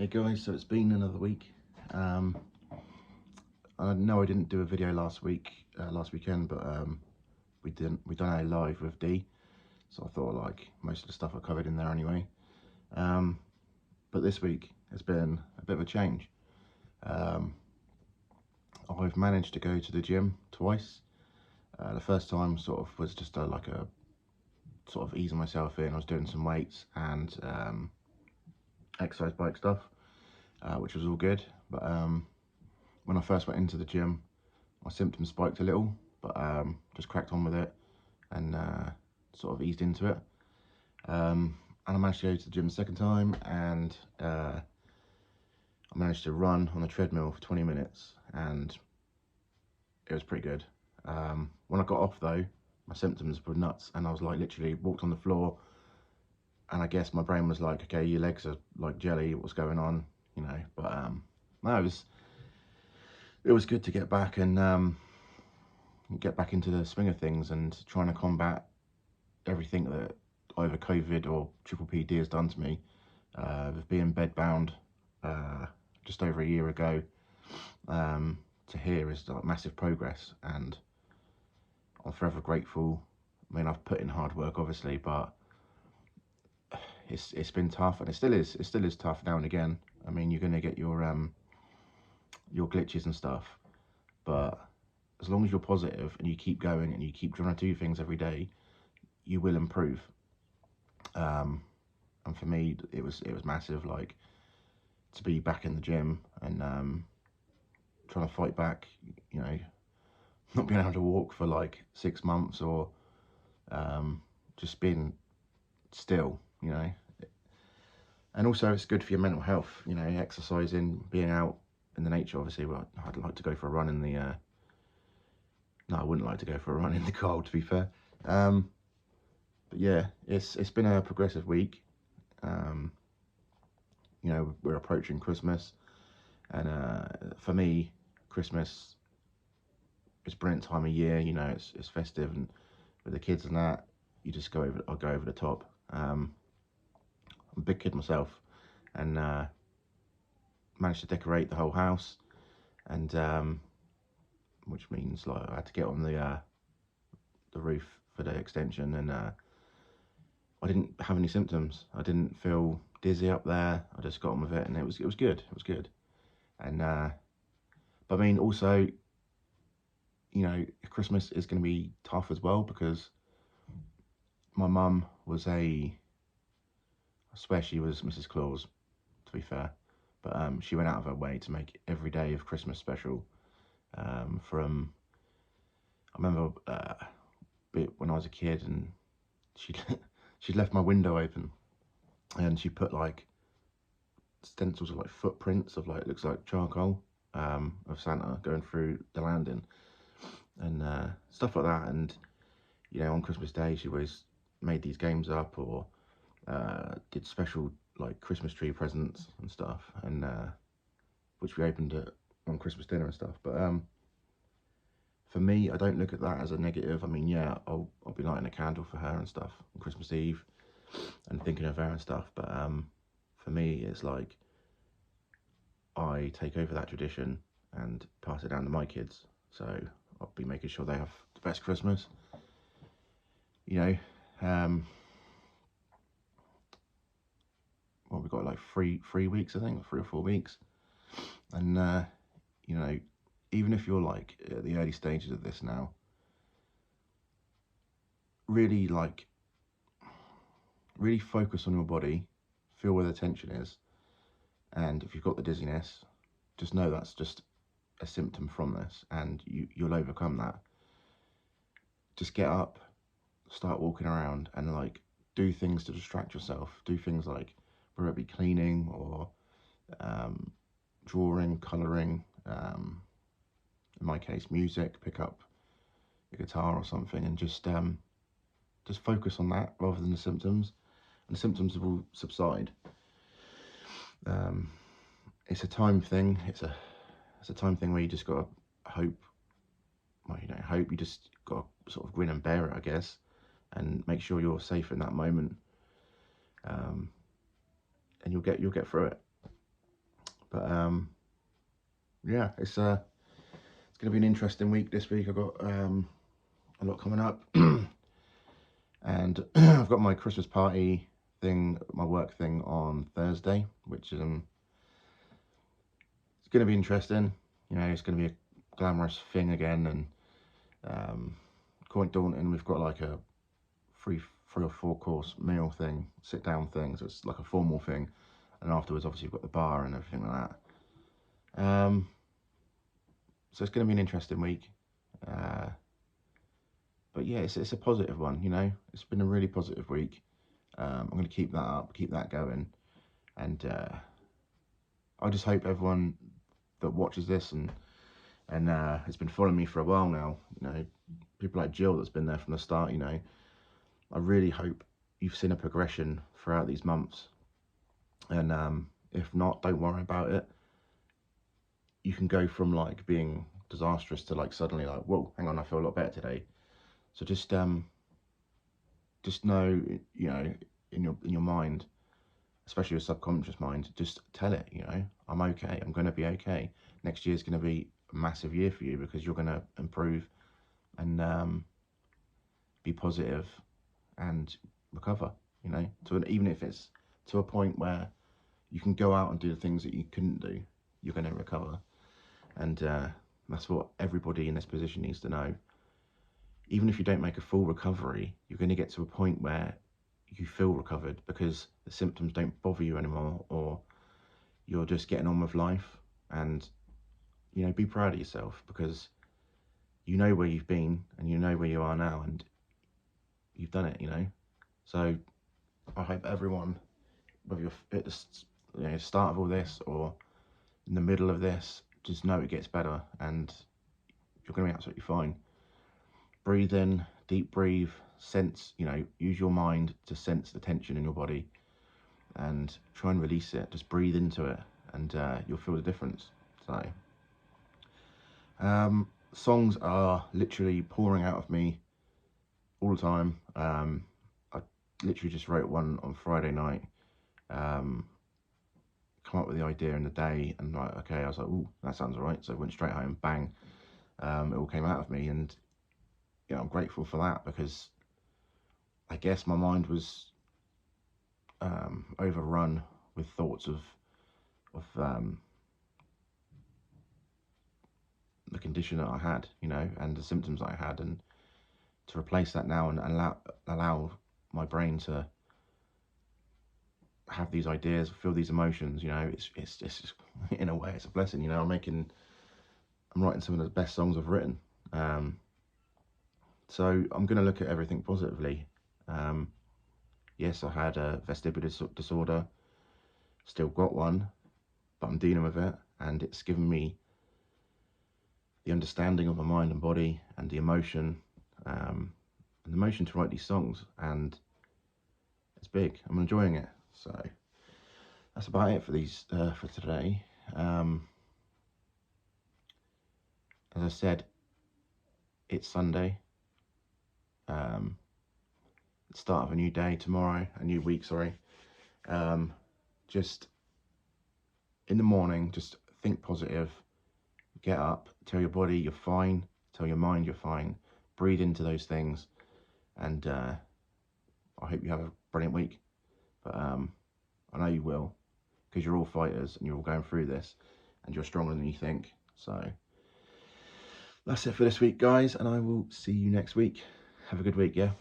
Hey guys, so it's been another week. I know I didn't do a video last weekend, but we done a live with D, so I thought like most of the stuff I covered in there anyway. But this week has been a bit of a change. I've managed to go to the gym twice. The first time sort of was just like a sort of easing myself in. I was doing some weights and exercise bike stuff, which was all good. But when I first went into the gym, my symptoms spiked a little, but just cracked on with it and sort of eased into it. And I managed to go to the gym the second time, and I managed to run on the treadmill for 20 minutes, and it was pretty good. When I got off though, my symptoms were nuts, and I was like literally walked on the floor, and I guess my brain was like, okay, your legs are like jelly, what's going on, you know? But no, it was good to get back and get back into the swing of things and trying to combat everything that either COVID or PPPD has done to me. With being bedbound just over a year ago, to here is like massive progress, and I'm forever grateful. I mean, I've put in hard work obviously, but it's been tough, and it still is tough now and again. I mean, you're gonna get your glitches and stuff, but as long as you're positive and you keep going and you keep trying to do things every day, you will improve. And for me, it was massive, like to be back in the gym and trying to fight back, you know, not being able to walk for like 6 months, or just being still, you know. And also it's good for your mental health, you know, exercising, being out in the nature. Obviously, well, I'd like to go for a run in the no, I wouldn't like to go for a run in the cold, to be fair. But yeah, it's been a progressive week. You know, we're approaching Christmas, and for me, Christmas is a brilliant time of year. You know, it's festive, and with the kids and that, you just I'll go over the top. I'm a big kid myself, and managed to decorate the whole house, and which means like I had to get on the roof for the extension, and I didn't have any symptoms. I didn't feel dizzy up there. I just got on with it, and it was good. It was good. And but I mean, also, you know, Christmas is going to be tough as well, because my mum was I swear she was Mrs. Claus, to be fair, but she went out of her way to make every day of Christmas special. From I remember when I was a kid, and she'd left my window open, and she put like stencils of like footprints of like, it looks like charcoal, of Santa going through the landing, and stuff like that. And you know, on Christmas Day she always made these games up, or did special like Christmas tree presents and stuff, and which we opened on Christmas dinner and stuff. But for me, I don't look at that as a negative. I mean, yeah, I'll be lighting a candle for her and stuff on Christmas Eve and thinking of her and stuff, but for me, it's like I take over that tradition and pass it down to my kids. So I'll be making sure they have the best Christmas. You know, well, we've got like three weeks, I think, 3 or 4 weeks, and you know, even if you're like at the early stages of this now, really focus on your body, feel where the tension is, and if you've got the dizziness, just know that's just a symptom from this, and you'll overcome that. Just get up, start walking around, and like do things to distract yourself. Do things like whether it be cleaning or drawing, colouring, in my case music, pick up a guitar or something, and just focus on that rather than the symptoms, and the symptoms will subside. It's a time thing. It's a time thing where you just gotta hope. Well, you don't hope, you just gotta sort of grin and bear it, I guess, and make sure you're safe in that moment, and you'll get through it. But yeah, it's going to be an interesting week this week. I've got a lot coming up. And I've got my Christmas party thing, my work thing on Thursday, which is it's going to be interesting. You know, it's going to be a glamorous thing again, and quite daunting. We've got like a three or four course meal thing, sit down thing, so it's like a formal thing, and afterwards obviously you've got the bar and everything like that. So it's going to be an interesting week. But yeah, it's a positive one, you know. It's been a really positive week. I'm going to keep that up, keep that going, and I just hope everyone that watches this and has been following me for a while now, you know, people like Jill that's been there from the start, you know, I really hope you've seen a progression throughout these months. And if not, don't worry about it. You can go from like being disastrous to like suddenly like, whoa, hang on, I feel a lot better today. So just know, you know, in your mind, especially your subconscious mind, just tell it, you know, I'm okay, I'm going to be okay. Next year's going to be a massive year for you because you're going to improve and be positive and recover, you know, even if it's to a point where you can go out and do the things that you couldn't do, you're going to recover. And that's what everybody in this position needs to know. Even if you don't make a full recovery, you're going to get to a point where you feel recovered because the symptoms don't bother you anymore, or you're just getting on with life. And, you know, be proud of yourself because you know where you've been and you know where you are now and you've done it, you know. So I hope everyone, whether you're at the start of all this or in the middle of this, just know it gets better and you're going to be absolutely fine. Breathe in, deep breathe, sense, you know, use your mind to sense the tension in your body and try and release it. Just breathe into it and you'll feel the difference. So songs are literally pouring out of me all the time. I literally just wrote one on Friday night, come up with the idea in the day, and like, okay, I was like, ooh, that sounds all right. So I went straight home, bang, it all came out of me, and you know, I'm grateful for that because I guess my mind was overrun with thoughts of the condition that I had, you know, and the symptoms that I had, and to replace that now and allow my brain to have these ideas, feel these emotions, you know, it's just, in a way, it's a blessing, you know. I'm writing some of the best songs I've written. So I'm going to look at everything positively. Yes, I had a vestibular disorder, still got one, but I'm dealing with it, and it's given me the understanding of my mind and body and the emotion, to write these songs, and it's big. I'm enjoying it. So that's about it for today. As I said, it's Sunday. Start of a new day tomorrow, a new week, sorry. Just in the morning, just think positive, get up, tell your body you're fine, tell your mind you're fine, breathe into those things, and I hope you have a brilliant week. But I know you will, because you're all fighters and you're all going through this and you're stronger than you think. So that's it for this week, guys, and I will see you next week. Have a good week, yeah?